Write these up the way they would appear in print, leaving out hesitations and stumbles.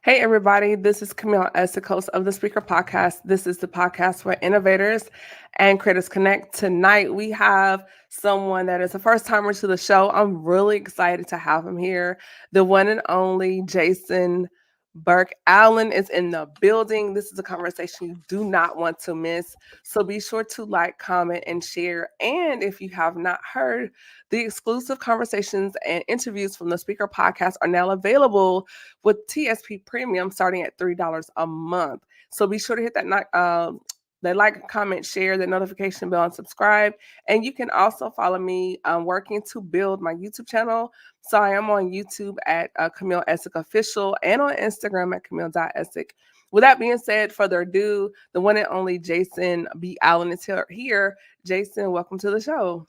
Hey, everybody, this is Camille as the host of the Speaker Podcast. This is the podcast where innovators and creators connect. Tonight, we have someone that is a first timer to the show. I'm really excited to have him here. The one and only Jason Burke Allen is in the building. This is a conversation you do not want to miss. So be sure to like, comment, and share. And if you have not heard, the exclusive conversations and interviews from the Speaker Podcast are now available with TSP Premium starting at $3 a month. So be sure to hit that like, comment, share, the notification bell, and subscribe. And you can also follow me working to build my YouTube channel. So I am on YouTube at Camille Essick Official and on Instagram at Camille.Essick. With that being said, further ado, the one and only Jason B. Allen is here. Jason, welcome to the show.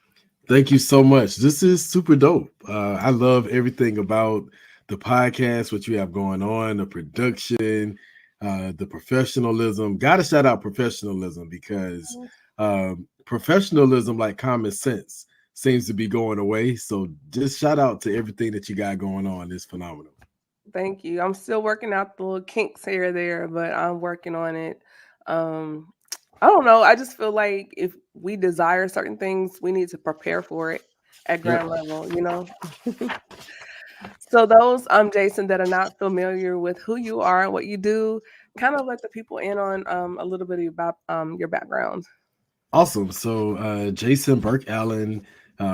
Thank you so much. This is super dope. I love everything about the podcast, what you have going on, the production, the professionalism. Got to shout out professionalism because professionalism, like common sense, seems to be going away. So just shout out to everything that you got going on. It's phenomenal. Thank you. I'm still working out the little kinks here or there, but I'm working on it. I don't know. I just feel like if we desire certain things, we need to prepare for it at ground level. So those Jason that are not familiar with who you are and what you do, kind of let the people in on a little bit about your background. Awesome. So Jason Burke Allen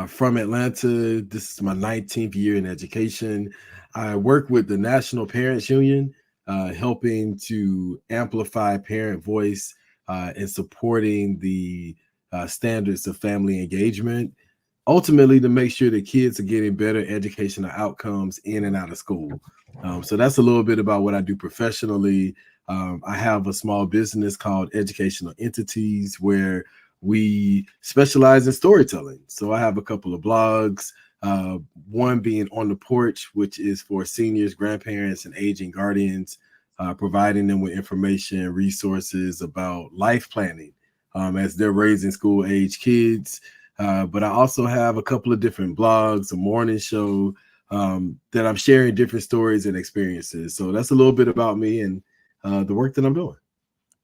from Atlanta. This is my 19th year in education. I work with the National Parents Union, helping to amplify parent voice and supporting the standards of family engagement, ultimately to make sure that kids are getting better educational outcomes in and out of school. So that's a little bit about what I do professionally. I have a small business called Educational Entities where we specialize in storytelling. So I have a couple of blogs, one being On the Porch, which is for seniors, grandparents, and aging guardians, providing them with information, resources about life planning as they're raising school age kids. But I also have a couple of different blogs, a morning show that I'm sharing different stories and experiences. So that's a little bit about me and the work that I'm doing.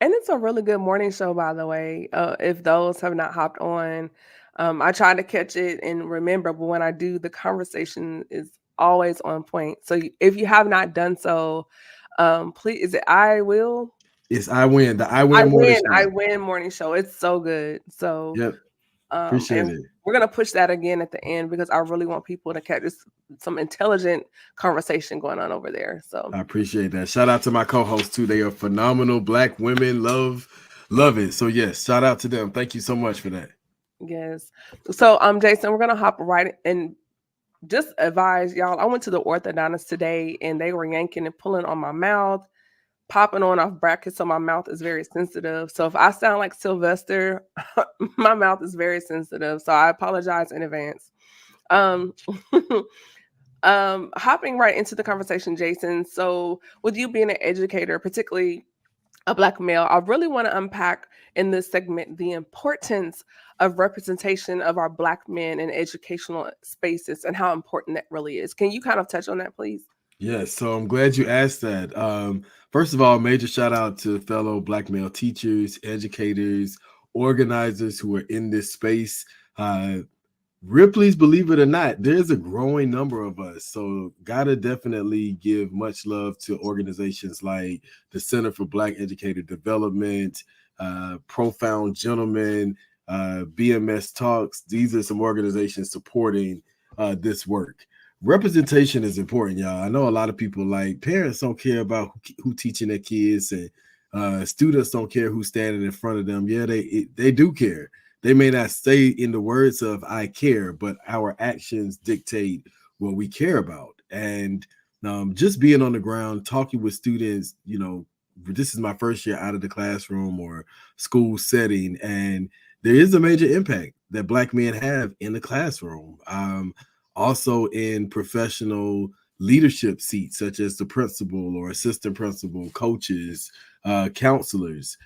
And it's a really good morning show, by the way. If those have not hopped on, I try to catch it and remember, but when I do, the conversation is always on point. So if you have not done so, please, is it I Will? It's I Win, the I Win morning I show. Win morning show. It's so good. So, Yep. Appreciate and it. we're gonna push that again at the end because I really want people to catch some intelligent conversation going on over there. So I appreciate that. Shout out to my co-hosts too. They are phenomenal Black women. Love it. So yes, shout out to them. Thank you so much for that. yes. So Jason, we're gonna hop right in. Just advise y'all, I went to the orthodontist today and they were yanking and pulling on my mouth, popping on off brackets, so my mouth is very sensitive. So if I sound like Sylvester, my mouth is very sensitive. So I apologize in advance. Um hopping right into the conversation, Jason. So with you being an educator, particularly a Black male, I really want to unpack in this segment the importance of representation of our Black men in educational spaces and how important that really is. Can you kind of touch on that, please? Yes, so I'm glad you asked that. First of all, major shout out to fellow Black male teachers, educators, organizers who are in this space. Ripley's, believe it or not, there's a growing number of us. So gotta definitely give much love to organizations like the Center for Black Educator Development, Profound Gentlemen, BMS Talks. These are some organizations supporting this work. Representation is important, y'all. I know a lot of people, like parents, don't care about who teaching their kids, and students don't care who's standing in front of them. Yeah, they do care. They may not say in the words of I care, but our actions dictate what we care about. And just being on the ground, talking with students, this is my first year out of the classroom or school setting, and there is a major impact that Black men have in the classroom. Also in professional leadership seats, such as the principal or assistant principal, coaches, counselors,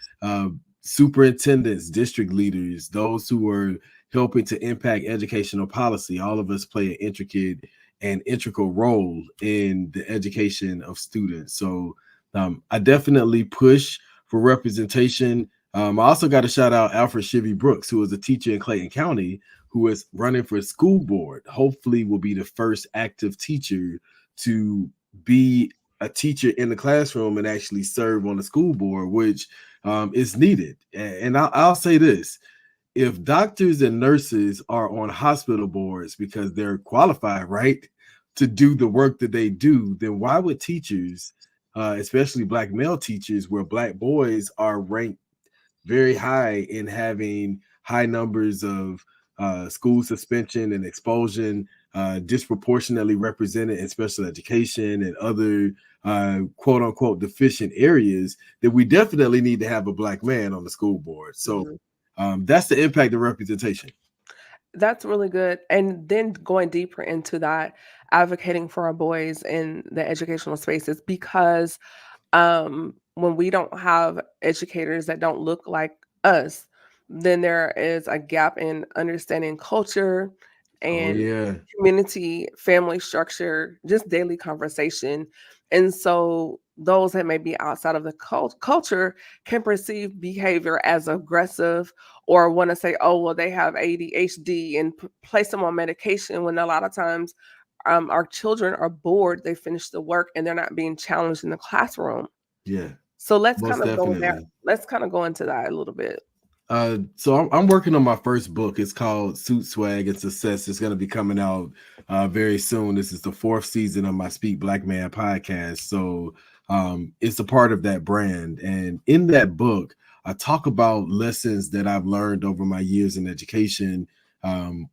superintendents, district leaders, those who are helping to impact educational policy. All of us play an intricate and integral role in the education of students. So I definitely push for representation. I also got to shout out Alfred Shivy Brooks, who is a teacher in Clayton County, who is running for school board. Hopefully, will be the first active teacher to be a teacher in the classroom and actually serve on the school board, which is needed. And I'll say this: if doctors and nurses are on hospital boards because they're qualified, right, to do the work that they do, then why would teachers, especially black male teachers, where black boys are ranked very high in having high numbers of school suspension and expulsion, disproportionately represented in special education and other quote unquote deficient areas, that we definitely need to have a black man on the school board. So Mhm. that's the impact of representation. That's really good. And then going deeper into that, advocating for our boys in the educational spaces, because when we don't have educators that don't look like us, then there is a gap in understanding culture Oh and yeah, community, family structure, just daily conversation. And so those that may be outside of the culture can perceive behavior as aggressive or want to say, oh, well, they have ADHD and place them on medication when a lot of times our children are bored, they finish the work and they're not being challenged in the classroom. yeah, So let's kind most of go there. definitely. Let's kind of go into that a little bit. So I'm working on my first book. It's called Suit Swag and Success. It's going to be coming out very soon. This is the fourth season of my Speak Black Man podcast. So it's a part of that brand. And in that book, I talk about lessons that I've learned over my years in education.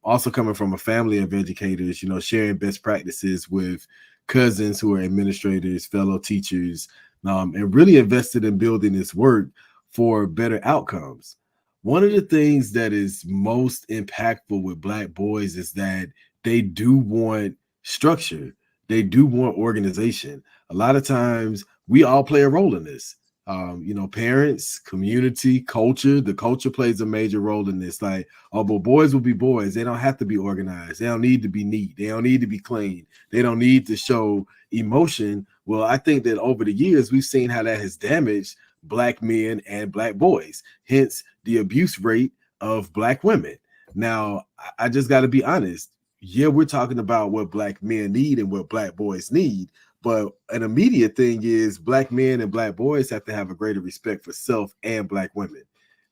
Also coming from a family of educators, you know, sharing best practices with cousins who are administrators, fellow teachers, and really invested in building this work for better outcomes. One of the things that is most impactful with black boys is that they do want structure. They do want organization. A lot of times we all play a role in this. You know, parents, community, culture. The culture plays a major role in this. Like, oh, but boys will be boys. They don't have to be organized. They don't need to be neat. They don't need to be clean. They don't need to show emotion. Well, I think that over the years, we've seen how that has damaged black men and black boys. Hence, the abuse rate of black women. Now, I just got to be honest. Yeah, we're talking about what black men need and what black boys need, but an immediate thing is black men and black boys have to have a greater respect for self and black women.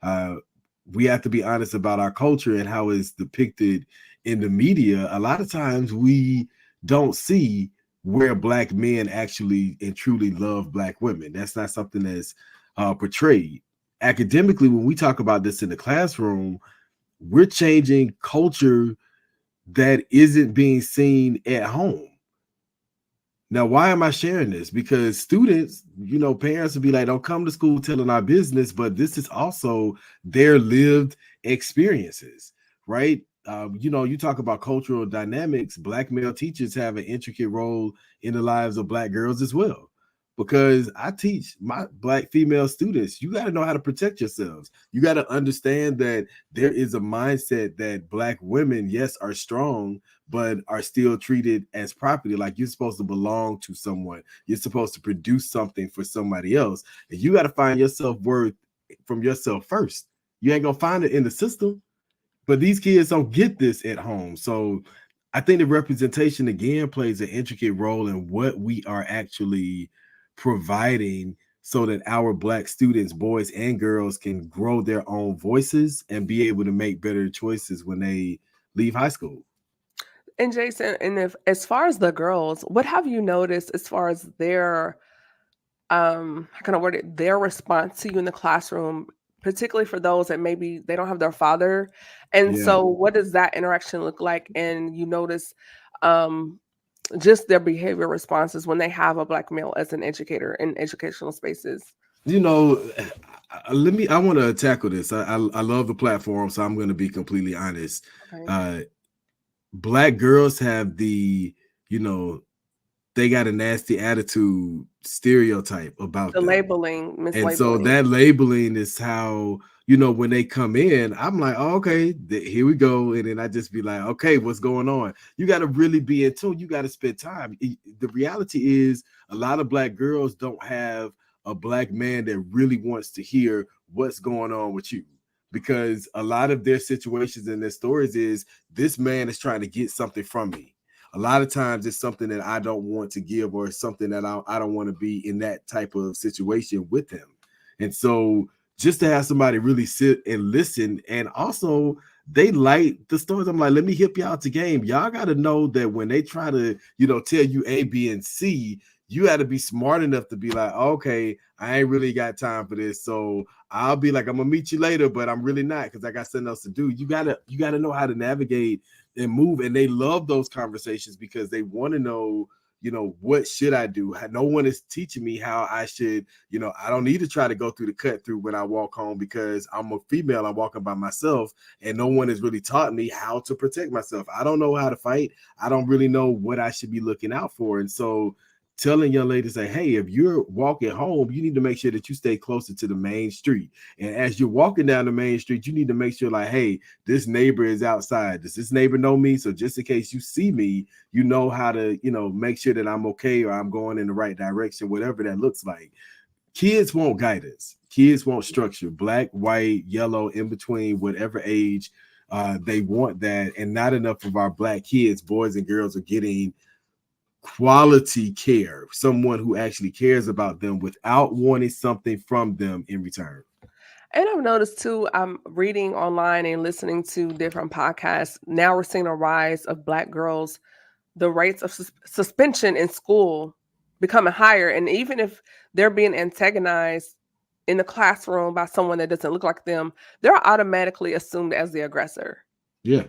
Uh, we have to be honest about our culture and how it's depicted in the media. A lot of times we don't see where black men actually and truly love black women. That's not something that's portrayed academically. When we talk about this in the classroom, we're changing culture that isn't being seen at home. Now, why am I sharing this? Because students, you know, parents will be like, don't come to school telling our business, but this is also their lived experiences, right? You know, you talk about cultural dynamics, black male teachers have an intricate role in the lives of black girls as well. Because I teach my black female students, you got to know how to protect yourselves. You got to understand that there is a mindset that black women, yes, are strong, but are still treated as property. Like you're supposed to belong to someone. You're supposed to produce something for somebody else. And you got to find your self-worth from yourself first. You ain't gonna find it in the system. But these kids don't get this at home. So I think the representation again plays an intricate role in what we are actually providing so that our black students, boys and girls, can grow their own voices and be able to make better choices when they leave high school. And Jason, and if as far as the girls, what have you noticed as far as their how can I word it, their response to you in the classroom, particularly for those that maybe they don't have their father. And Yeah. so what does that interaction look like? And you notice um just their behavior responses when they have a black male as an educator in educational spaces. You know, I want to tackle this. I love the platform, so I'm going to be completely honest. Okay. Uh, Black girls have the, you know, they got a nasty attitude stereotype about The them. labeling, And so mislabeling. that labeling is how, when they come in, I'm like, oh, okay, here we go. And then I just be like, okay, what's going on? You got to really be in tune. You got to spend time. The reality is a lot of Black girls don't have a Black man that really wants to hear what's going on with you, because a lot of their situations and their stories is, this man is trying to get something from me. A lot of times it's something that I don't want to give, or something that I don't want to be in that type of situation with him. And so just to have somebody really sit and listen, and also they like the stories. I'm like, let me hip y'all to game. Y'all got to know that when they try to, tell you A, B, and C, you got to be smart enough to be like, okay, I ain't really got time for this. So I'll be like, I'm gonna meet you later, but I'm really not, because I got something else to do. You gotta know how to navigate and move. And they love those conversations because they want to know, what should I do? No one is teaching me how I should, I don't need to try to go through the cut through when I walk home, because I'm a female, I'm walking by myself, and no one has really taught me how to protect myself. I don't know how to fight. I don't really know what I should be looking out for. And so telling young ladies, like, hey, if you're walking home, you need to make sure that you stay closer to the main street. And as you're walking down the main street, you need to make sure, like, hey, this neighbor is outside. Does this neighbor know me? So just in case you see me, you know how to, make sure that I'm okay, or I'm going in the right direction, whatever that looks like. Kids want guidance. Kids want structure. Black, white, yellow, in between, whatever age, they want that. And not enough of our Black kids, boys and girls, are getting quality care, someone who actually cares about them without wanting something from them in return. And I've noticed too, I'm reading online and listening to different podcasts. Now we're seeing a rise of Black girls, the rates of suspension in school becoming higher. And even if they're being antagonized in the classroom by someone that doesn't look like them, they're automatically assumed as the aggressor. Yeah.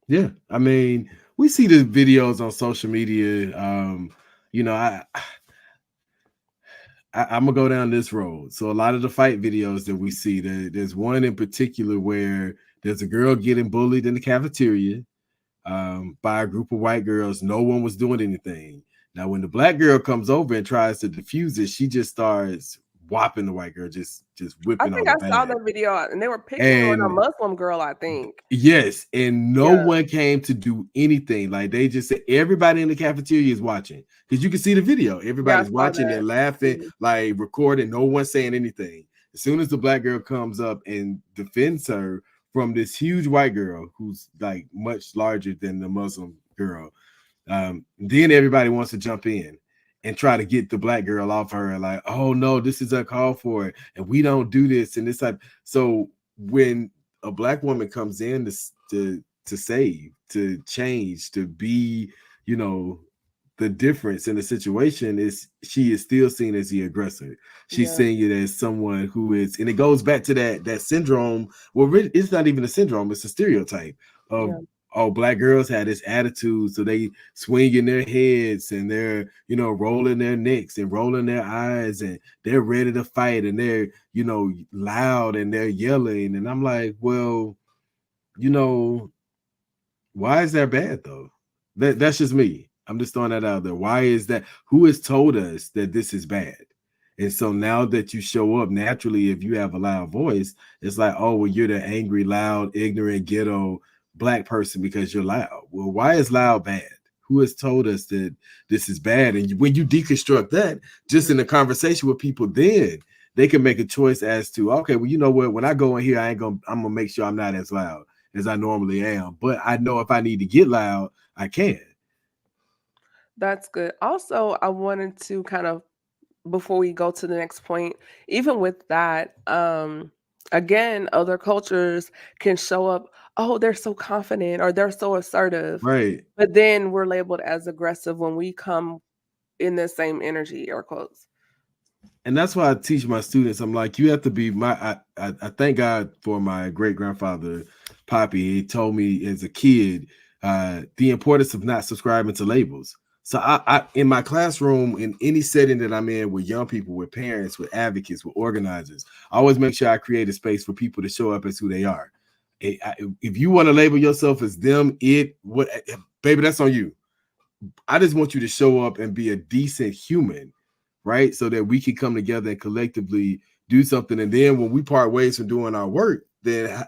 Yeah. I mean, we see the videos on social media. I'm gonna go down this road. So a lot of the fight videos that we see, there's one in particular where there's a girl getting bullied in the cafeteria by a group of white girls. No one was doing anything. Now, when the Black girl comes over and tries to defuse it, she just starts whopping the white girl, just I whipping think on her I saw bad. the video and they were picking on a And Muslim girl, I think. yes, and no Yeah. one came to do anything. Like, they just said, everybody in the cafeteria is watching, because you can see the video. Yeah, I Everybody's saw watching, they're that. laughing, like recording, no one saying anything. As soon as the Black girl comes up and defends her from this huge white girl who's like much larger than the Muslim girl, then everybody wants to jump in and try to get the Black girl off her, like, oh no, this is uncalled for, and we don't do this, and this type. So when a Black woman comes in to save, to change, to be, you know, the difference in the situation, is she is still seen as the aggressor. She's Yeah. seeing it as someone who is, and it goes back to that syndrome. Well, it's not even a syndrome; it's a stereotype of, Yeah. oh, Black girls have this attitude, so they swinging their heads and they're, rolling their necks and rolling their eyes, and they're ready to fight, and they're, loud, and they're yelling. And I'm like, well, you know, why is that bad though? That's just me. I'm just throwing that out there. Why is that? Who has told us that this is bad? And so now that you show up naturally, if you have a loud voice, it's like, oh, well, you're the angry, loud, ignorant, ghetto Black person because you're loud. Well, why is loud bad? Who has told us that this is bad? And when you deconstruct that, just in a conversation with people, then they can make a choice as to, okay, well, you know what? When I go in here, I'm gonna make sure I'm not as loud as I normally am. But I know if I need to get loud, I can. That's good. Also, I wanted to kind of, before we go to the next point, even with that, again, other cultures can show up, oh, they're so confident or they're so assertive, Right. but then we're labeled as aggressive when we come in the same energy, air quotes. And that's why I teach my students. I'm like, you have to be I thank God for my great grandfather, Poppy. He told me as a kid the importance of not subscribing to labels. So I in my classroom, in any setting that I'm in, with young people, with parents, with advocates, with organizers, I always make sure I create a space for people to show up as who they are. If you want to label yourself as them, it, what, baby, that's on you. I just want you to show up and be a decent human, right? So that we can come together and collectively do something. And then when we part ways from doing our work, then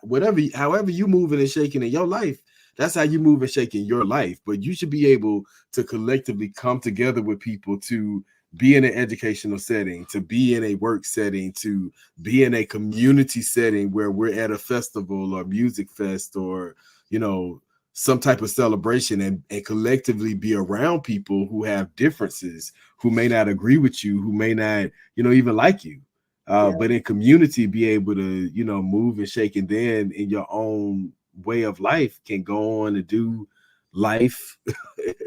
however you moving and shaking in your life, that's how you move and shake in your life. But you should be able to collectively come together with people to be in an educational setting, to be in a work setting, to be in a community setting where we're at a festival or music fest or, you know, some type of celebration, and collectively be around people who have differences, who may not agree with you, who may not, you know, even like you. Yeah. But in community, be able to, you know, move and shake, and then in your own way of life can go on and do life,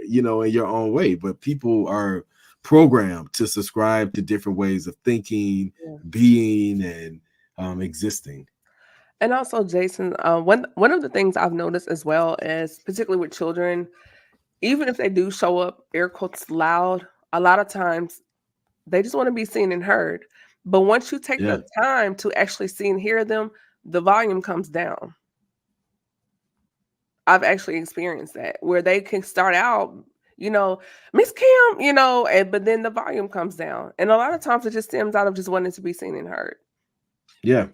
you know, in your own way. But people are programmed to subscribe to different ways of thinking, Yeah. being, and existing. And also, Jason, one of the things I've noticed as well is, particularly with children, even if they do show up air quotes loud, a lot of times they just want to be seen and heard. But once you take Yeah. the time to actually see and hear them, the volume comes down. I've actually experienced that where they can start out, you know, Miss Kim, you know, but then the volume comes down. And a lot of times it just stems out of just wanting to be seen and heard. Yeah.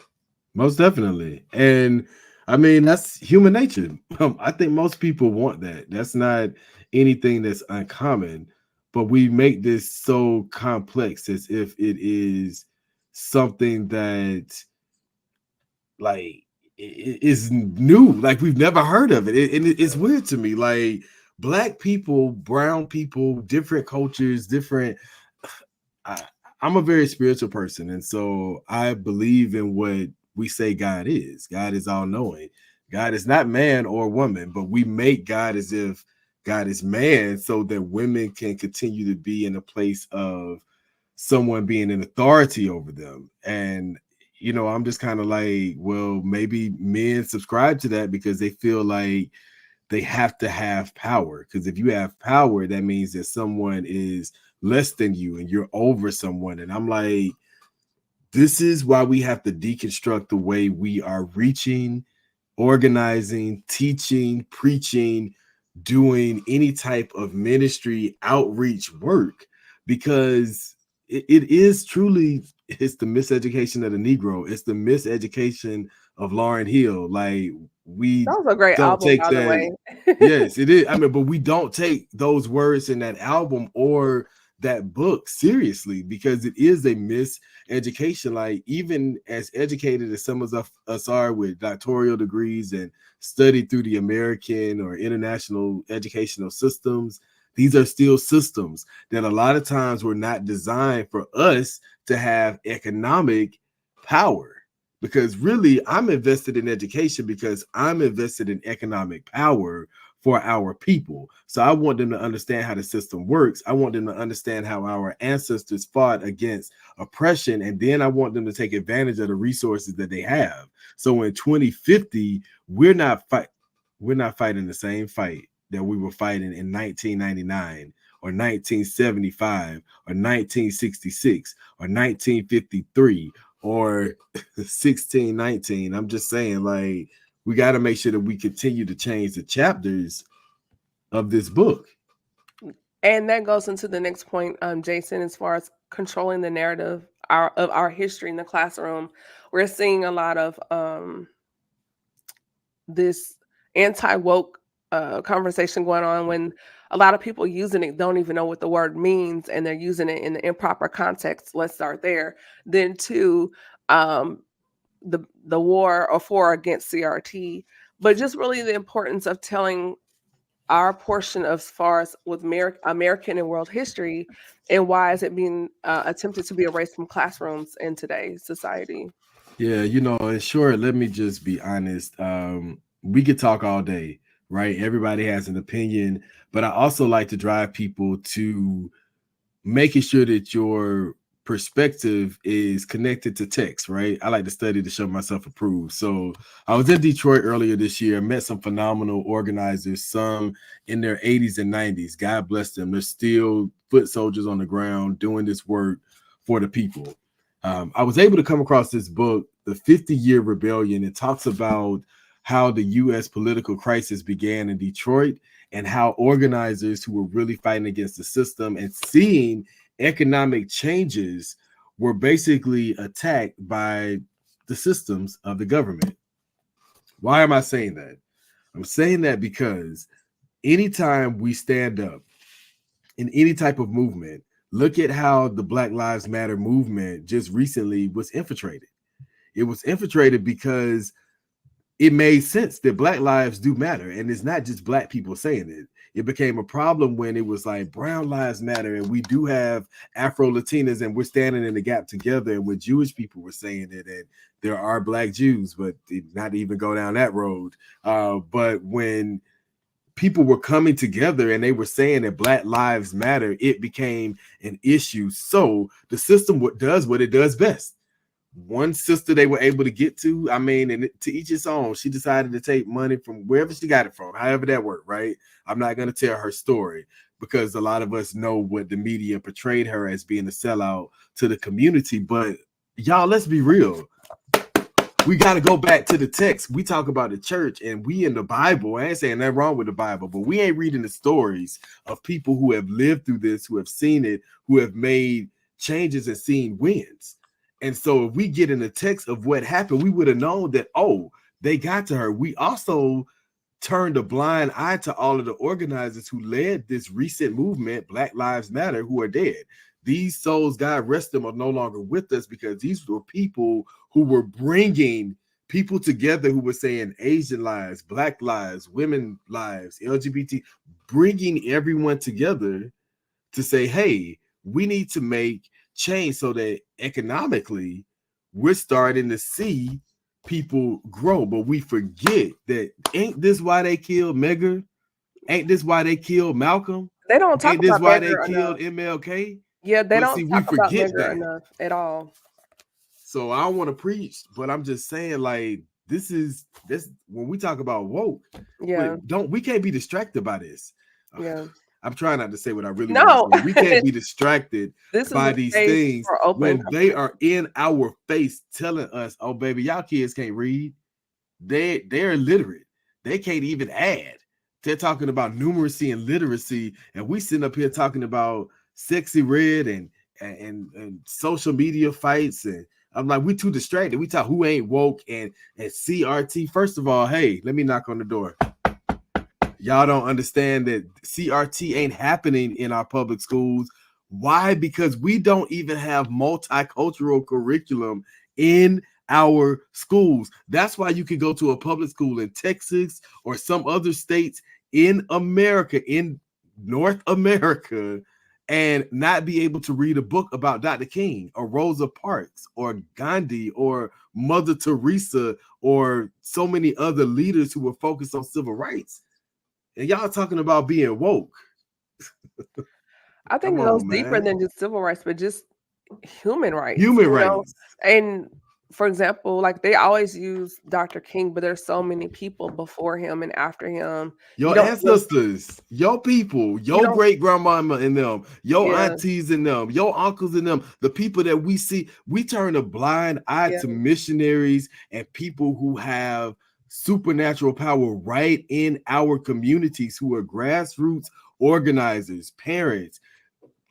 Most definitely. And I mean, that's human nature. I think most people want that. That's not anything that's uncommon, but we make this so complex as if it is something that, like, is new, like we've never heard of it. It's weird to me. Like, black people, brown people, different cultures, different. I, I'm a very spiritual person, and so I believe in what we say God is. God is all knowing. God is not man or woman, but we make God as if God is man, so that women can continue to be in a place of someone being an authority over them. And you know, I'm just kind of like, well, maybe men subscribe to that because they feel like they have to have power. Because if you have power, that means that someone is less than you and you're over someone. And I'm like, this is why we have to deconstruct the way we are reaching, organizing, teaching, preaching, doing any type of ministry outreach work, because it is truly, it's the miseducation of the Negro. It's the miseducation of Lauryn Hill. Like, we That was a great don't album, take by the that. way. Yes, it is. I mean, but we don't take those words in that album or that book seriously, because it is a miseducation. Like, even as educated as some of us are with doctoral degrees and studied through the American or international educational systems, these are still systems that a lot of times were not designed for us to have economic power. Because really, I'm invested in education because I'm invested in economic power for our people. So I want them to understand how the system works. I want them to understand how our ancestors fought against oppression. And then I want them to take advantage of the resources that they have. So in 2050, we're not fighting the same fight that we were fighting in 1999 or 1975 or 1966 or 1953 or 1619. I'm just saying, like, we got to make sure that we continue to change the chapters of this book. And that goes into the next point, Jason, as far as controlling the narrative of our history in the classroom. We're seeing a lot of this anti-woke conversation going on when a lot of people using it don't even know what the word means, and they're using it in the improper context. Let's start there. Then two, um, the war or for against CRT, but just really the importance of telling our portion as far as with American and world history, and why is it being attempted to be erased from classrooms in today's society. Yeah, you know, and sure, let me just be honest. We could talk all day, right? Everybody has an opinion, but I also like to drive people to making sure that your perspective is connected to text, right? I like to study to show myself approved. So I was in Detroit earlier this year, met some phenomenal organizers, some in their 80s and 90s. God bless them. They're still foot soldiers on the ground doing this work for the people. I was able to come across this book, The 50-Year Rebellion. It talks about how the U.S. political crisis began in Detroit and how organizers who were really fighting against the system and seeing economic changes were basically attacked by the systems of the government. Why am I saying that? I'm saying that because anytime we stand up in any type of movement, look at how the Black Lives Matter movement just recently was infiltrated. It was infiltrated because it made sense that Black lives do matter. And it's not just Black people saying it. It became a problem when it was like brown lives matter, and we do have Afro Latinas, and we're standing in the gap together. And when Jewish people were saying it, and there are Black Jews, but not even go down that road. But when people were coming together and they were saying that Black lives matter, it became an issue. So the system does what it does best. One sister they were able to get to, I mean, and to each its own, she decided to take money from wherever she got it from, however that worked, right? I'm not going to tell her story because a lot of us know what the media portrayed her as, being a sellout to the community. But y'all, let's be real. We got to go back to the text. We talk about the church and we in the Bible. I ain't saying nothing wrong with the Bible, but we ain't reading the stories of people who have lived through this, who have seen it, who have made changes and seen wins. And so if we get in the text of what happened, we would have known that, oh, they got to her. We also turned a blind eye to all of the organizers who led this recent movement, Black Lives Matter, who are dead. These souls, God rest them, are no longer with us because these were people who were bringing people together who were saying Asian lives, Black lives, women lives, LGBT, bringing everyone together to say, hey, we need to make change so that economically we're starting to see people grow. But we forget that ain't this why they killed Medgar? Ain't this why they killed Malcolm? They don't talk Ain't this about why they Medgar killed enough. MLK? Yeah, they But don't see, we talk about forget Medgar that. enough at all. So I don't want to preach, but I'm just saying, like, this when we talk about woke, Yeah, we can't be distracted by this. yeah. I'm trying not to say what I really want No, to say. We can't be distracted this is by a these space things for open when they conversation. are in our face telling us, oh baby, y'all kids can't read. They're illiterate. They can't even add. They're talking about numeracy and literacy, and we sitting up here talking about sexy red and social media fights. And I'm like, we too distracted. We talk who ain't woke and CRT. First of all, hey, let me knock on the door. Y'all don't understand that CRT ain't happening in our public schools. Why? Because we don't even have multicultural curriculum in our schools. That's why you can go to a public school in Texas or some other states in America, in North America, and not be able to read a book about Dr. King or Rosa Parks or Gandhi or Mother Teresa or so many other leaders who were focused on civil rights. And y'all talking about being woke. I think Come it goes on, deeper man. than just civil rights, but just human rights, Human rights. And for example, like they always use Dr. King, but there's so many people before him and after him. You Your don't really, ancestors, your people, you your don't, great grandmama and them, your yeah, aunties and them, your uncles and them, the people that we see, we turn a blind eye yeah, to missionaries and people who have supernatural power right in our communities, who are grassroots organizers, parents,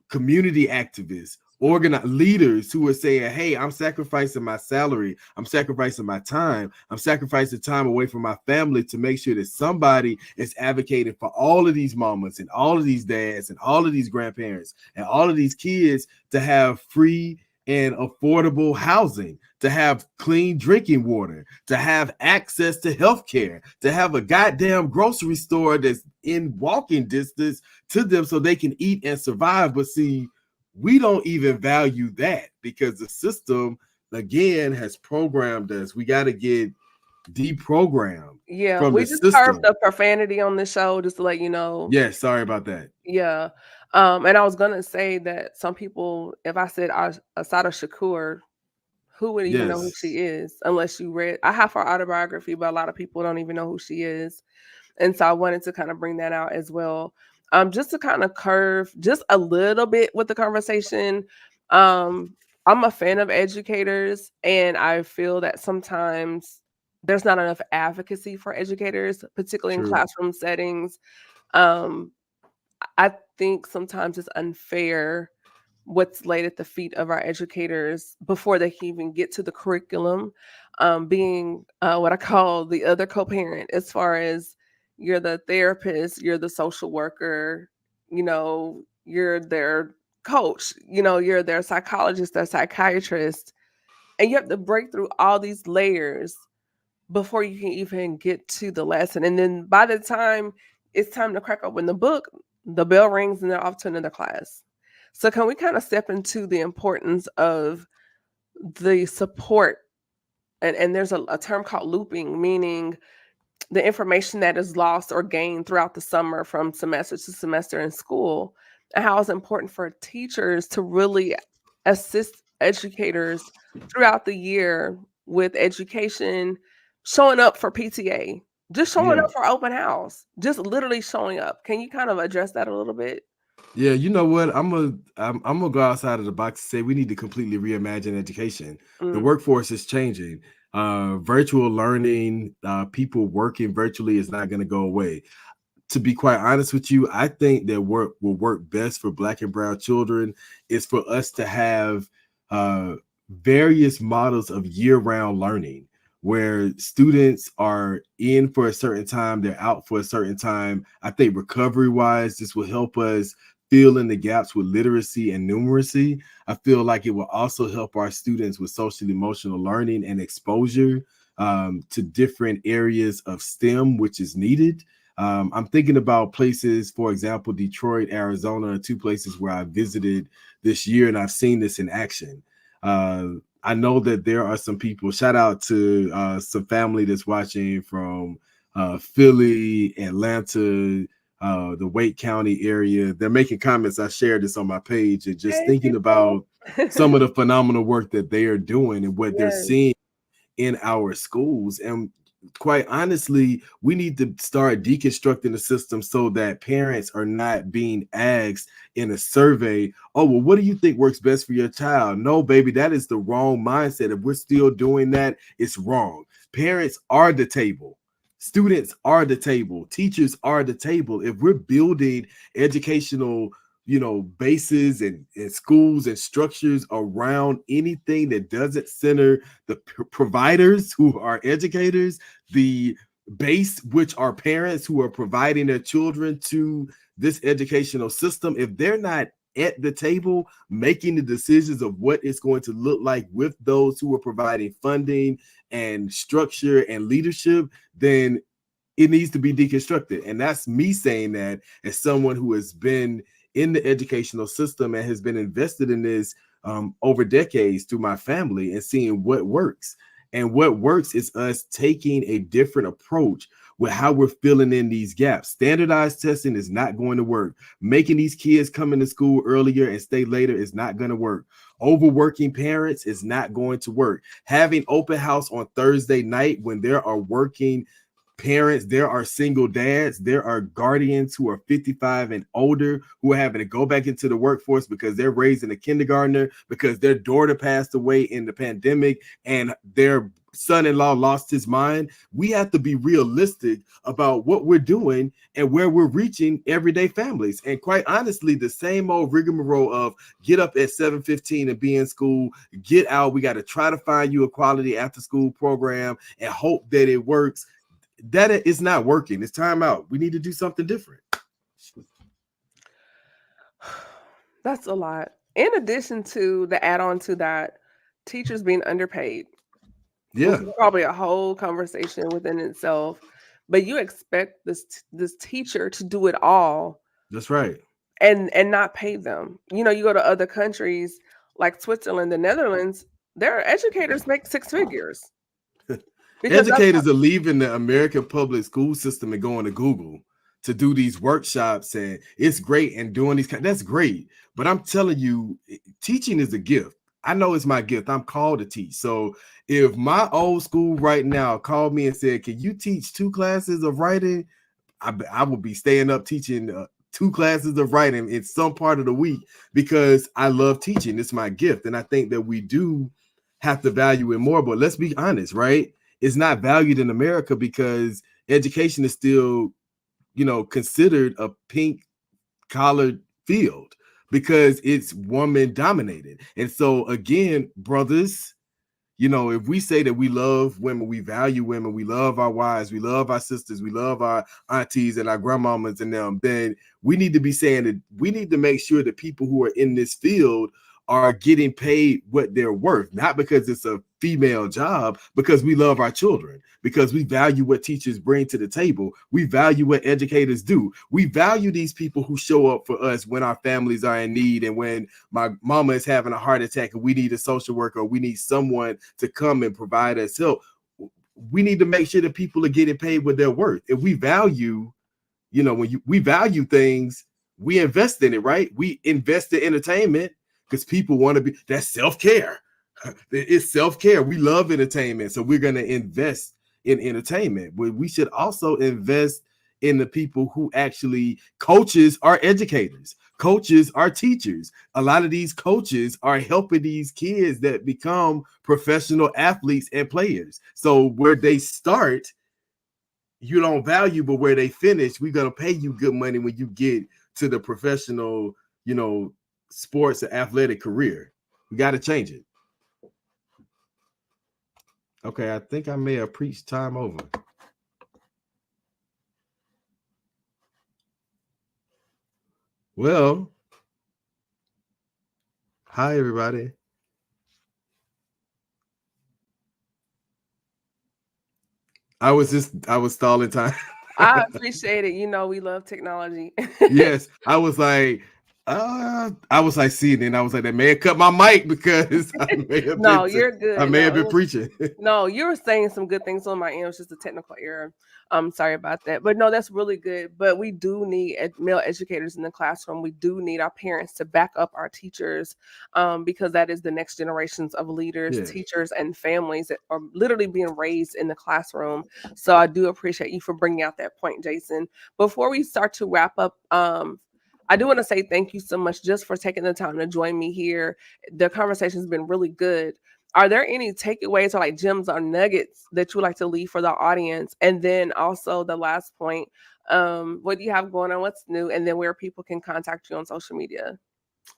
community activists, leaders who are saying, hey, I'm sacrificing my salary, I'm sacrificing my time, I'm sacrificing time away from my family to make sure that somebody is advocating for all of these mamas and all of these dads and all of these grandparents and all of these kids to have free and affordable housing, to have clean drinking water, to have access to health care, to have a goddamn grocery store that's in walking distance to them so they can eat and survive. But see, we don't even value that because the system, again, has programmed us. We got to get deprogrammed yeah. from We the just curbed system. the profanity on the show, just to let you know. Yeah, sorry about that. Yeah. And I was gonna say that some people, if I said Asada Shakur, who would even know who she Yes, is unless you read? I have her autobiography, but a lot of people don't even know who she is. And so I wanted to kind of bring that out as well. Just to kind of curve just a little bit with the conversation. Um, I'm a fan of educators, and I feel that sometimes there's not enough advocacy for educators, particularly in true. classroom settings. Um, I think sometimes it's unfair what's laid at the feet of our educators before they can even get to the curriculum, being what I call the other co-parent, as far as you're the therapist, you're the social worker, you're their coach, you're their psychologist, their psychiatrist, and you have to break through all these layers before you can even get to the lesson. And then by the time it's time to crack open the book, the bell rings and they're off to another class. So can we kind of step into the importance of the support? And there's a term called looping, meaning the information that is lost or gained throughout the summer from semester to semester in school, and how it's important for teachers to really assist educators throughout the year with education, showing up for PTA, just showing Yeah. up for open house, just literally showing up. Can you kind of address that a little bit? Yeah, you know what? I'm gonna go outside of the box and say we need to completely reimagine education. The Mm, workforce is changing. Virtual learning, people working virtually is not going to go away. To be quite honest with you, I think that what will work best for Black and brown children is for us to have various models of year-round learning where students are in for a certain time, they're out for a certain time. I think recovery-wise, this will help us fill in the gaps with literacy and numeracy. I feel like it will also help our students with social emotional learning and exposure to different areas of STEM, which is needed. I'm thinking about places, for example, Detroit, Arizona, are two places where I visited this year, and I've seen this in action. I know that there are some people, shout out to some family that's watching from Philly, Atlanta, the Wake County area. They're making comments. I shared this on my page and just hey, thinking people. about some of the phenomenal work that they are doing and what they're Yes. seeing in our schools. And quite honestly, we need to start deconstructing the system so that parents are not being asked in a survey, oh, well, what do you think works best for your child? No, baby, that is the wrong mindset. If we're still doing that, it's wrong. Parents are the table. Students are the table. Teachers are the table. If we're building educational bases and schools and structures around anything that doesn't center the providers who are educators, the base, which are parents who are providing their children to this educational system, if they're not at the table making the decisions of what it's going to look like with those who are providing funding and structure and leadership, then it needs to be deconstructed. And that's me saying that as someone who has been in the educational system and has been invested in this over decades through my family and seeing what works. And what works is us taking a different approach with how we're filling in these gaps. Standardized testing is not going to work. Making these kids come into school earlier and stay later is not going to work. Overworking parents is not going to work. Having open house on Thursday night when there are working parents, there are single dads, there are guardians who are 55 and older who are having to go back into the workforce because they're raising a kindergartner because their daughter passed away in the pandemic and their son-in-law lost his mind. We have to be realistic about what we're doing and where we're reaching everyday families. And quite honestly, the same old rigmarole of get up at 7:15 and be in school, get out, we got to try to find you a quality after school program and hope that it works. That is not working. It's time out. We need to do something different. That's a lot. In addition to the add-on to that, teachers being underpaid, which Yeah, is probably a whole conversation within itself. But you expect this teacher to do it all that's right. and not pay them. You go to other countries like Switzerland, the Netherlands, their educators make six figures because that's Educators are leaving the American public school system and going to Google to do these workshops, and it's great. And doing these, that's great. But I'm telling you, teaching is a gift. I know it's my gift. I'm called to teach. So if my old school right now called me and said, "Can you teach 2 classes of writing?" I will be staying up teaching 2 classes of writing in some part of the week because I love teaching. It's my gift, and I think that we do have to value it more. But let's be honest, right? It's not valued in America because education is still considered a pink collared field because it's woman dominated. And so again, brothers, if we say that we love women, we value women, we love our wives, we love our sisters, we love our aunties and our grandmamas and them, then we need to be saying that we need to make sure that people who are in this field are getting paid what they're worth, not because it's a female job, because we love our children, because we value what teachers bring to the table. We value what educators do. We value these people who show up for us when our families are in need and when my mama is having a heart attack and we need a social worker, or we need someone to come and provide us help. We need to make sure that people are getting paid what they're worth. If we value, when we value things, we invest in it, right? We invest in entertainment because people want to be, that's self-care. It's self-care. We love entertainment. So we're going to invest in entertainment. But we should also invest in the people who actually, coaches are educators. Coaches are teachers. A lot of these coaches are helping these kids that become professional athletes and players. So where they start, you don't value, but where they finish, we're going to pay you good money when you get to the professional, sports and athletic career. We got to change it. Okay, I think I may have preached time over. Well, hi everybody. I was stalling time. I appreciate it. We love technology. Yes, I was like, seeing it, and I was like, they may have cut my mic because I may have you're good. I may have been preaching. No, you were saying some good things on my end. It was just a technical error. I'm sorry about that. But no, that's really good. But we do need male educators in the classroom. We do need our parents to back up our teachers, because that is the next generations of leaders, teachers, and families that are literally being raised in the classroom. So I do appreciate you for bringing out that point, Jason. Before we start to wrap up, I do want to say thank you so much just for taking the time to join me here. The conversation has been really good. Are there any takeaways or like gems or nuggets that you would like to leave for the audience? And then also the last point, what do you have going on? What's new? And then where people can contact you on social media?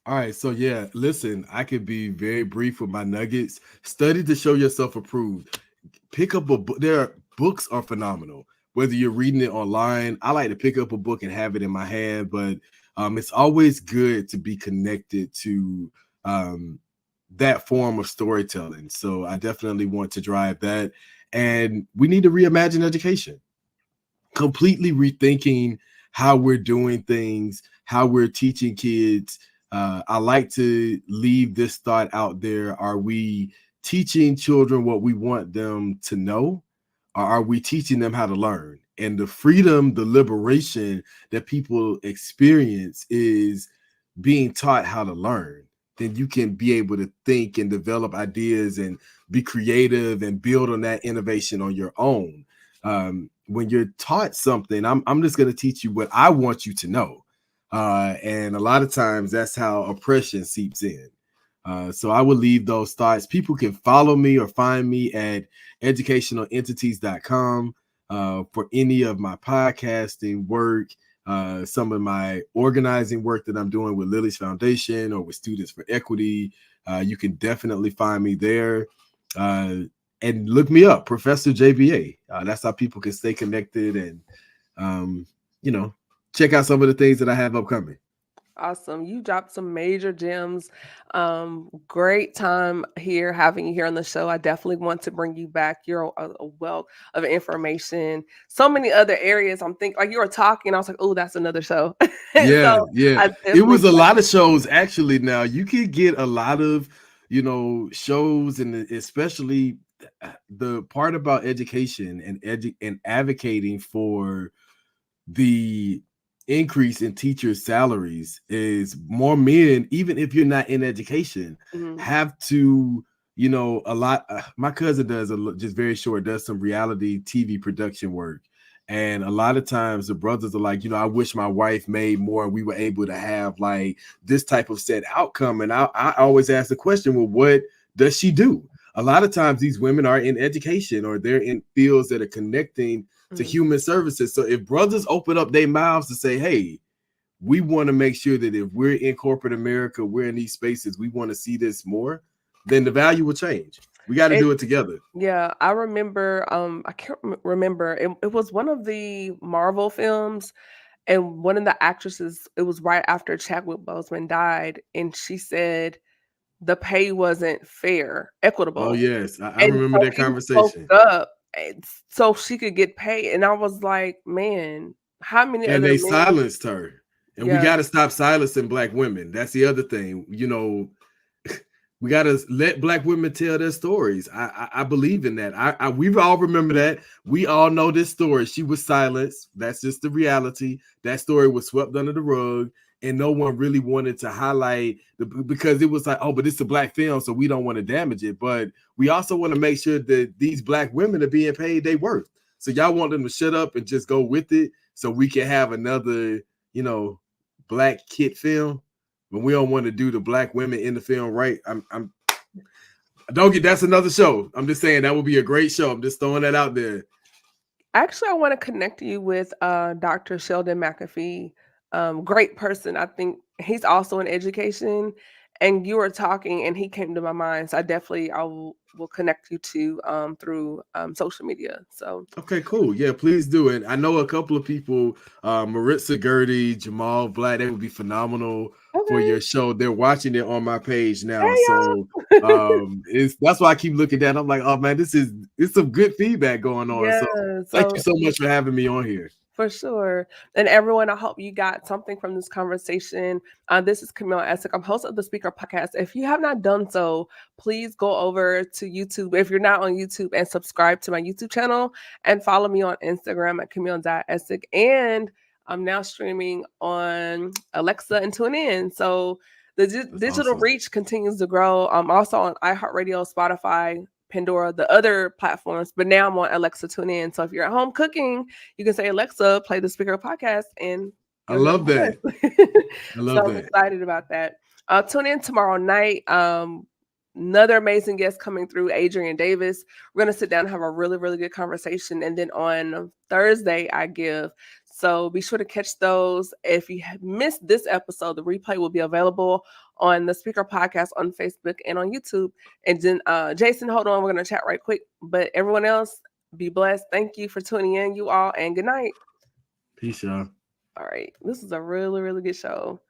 All right. So yeah, listen, I could be very brief with my nuggets. Study to show yourself approved. Pick up a book. Books are phenomenal. Whether you're reading it online, I like to pick up a book and have it in my hand, but it's always good to be connected to that form of storytelling. So I definitely want to drive that. And we need to reimagine education, completely rethinking how we're doing things, how we're teaching kids. I like to leave this thought out there. Are we teaching children what we want them to know? Or are we teaching them how to learn? And the freedom, the liberation that people experience is being taught how to learn. Then you can be able to think and develop ideas and be creative and build on that innovation on your own. When you're taught something, I'm just going to teach you what I want you to know. And a lot of times that's how oppression seeps in. So I would leave those thoughts. People can follow me or find me at educationalentities.com for any of my podcasting work, some of my organizing work that I'm doing with Lily's Foundation or with Students for Equity. You can definitely find me there. And look me up, Professor JBA. That's how people can stay connected and, check out some of the things that I have upcoming. Awesome. You dropped some major gems. Great time here having you here on the show. I definitely want to bring you back. You're a wealth of information. So many other areas. I'm thinking, like you were talking, I was like, oh, that's another show. Yeah, So yeah. It was a lot of shows actually. Now you can get a lot of, shows, and especially the part about education and advocating for the increase in teachers' salaries is more men, even if you're not in education, have to, a lot. My cousin does just very short, does some reality TV production work. And a lot of times the brothers are like, I wish my wife made more and we were able to have like this type of set outcome. And I always ask the question, well, what does she do? a lot of times these women are in education or they're in fields that are connecting to human services. So if brothers open up their mouths to say, hey, we want to make sure that if we're in corporate America, we're in these spaces, we want to see this more, then the value will change. We got to do it together. Yeah, I remember, I can't remember. It was one of the Marvel films, and one of the actresses, it was right after Chadwick Boseman died, and she said the pay wasn't fair, Oh, equitable. yes. I And remember so that he spoke conversation. up so she could get paid. And I was like, man, how many And other they men? silenced her. And we Yeah. got to stop silencing Black women. That's the other thing. You know, we got to let Black women tell their stories. I believe in that. We all remember that. We all know this story. She was silenced. That's just the reality. That story was swept under the rug, and no one really wanted to highlight because it was like, oh, but it's a Black film, so we don't want to damage it. But we also want to make sure that these Black women are being paid their worth. So y'all want them to shut up and just go with it, so we can have another, Black kid film. But we don't want to do the Black women in the film right. That's another show. I'm just saying that would be a great show. I'm just throwing that out there. Actually, I want to connect you with Dr. Sheldon McAfee. Great person. I think he's also in education. And you were talking, and he came to my mind. So I will connect you to through social media. So Okay, cool. Yeah, please do it. I know a couple of people, Maritza Gurdy, Jamal Black, they would be phenomenal for okay, your show. They're watching it on my page now. hey So y'all. that's why I keep looking at it. I'm like, oh man, it's some good feedback going on. Yeah. So thank you So so much for having me on here. for sure. And everyone, I hope you got something from this conversation. This is Camille Essick. I'm host of the Speaker Podcast. If you have not done so, please go over to YouTube if you're not on YouTube and subscribe to my YouTube channel and follow me on Instagram at Camille.Essick. And I'm now streaming on Alexa and TuneIn. So the digital Awesome. reach continues to grow. I'm also on iHeartRadio, Spotify, Pandora, the other platforms, but now I'm on Alexa Tune In. So if you're at home cooking, you can say, Alexa, play the Speaker Podcast, and I you'll hear love my that. voice. I So love I'm that. excited about that. Tune in tomorrow night. Another amazing guest coming through, Adrian Davis. We're going to sit down and have a really, really good conversation. And then on Thursday, I give. So be sure to catch those. If you have missed this episode, the replay will be available on the Speaker Podcast on Facebook and on YouTube. And then, Jason, hold on. We're going to chat right quick. But everyone else, be blessed. Thank you for tuning in, you all, and good night. Peace, y'all. All right. This is a really, really good show.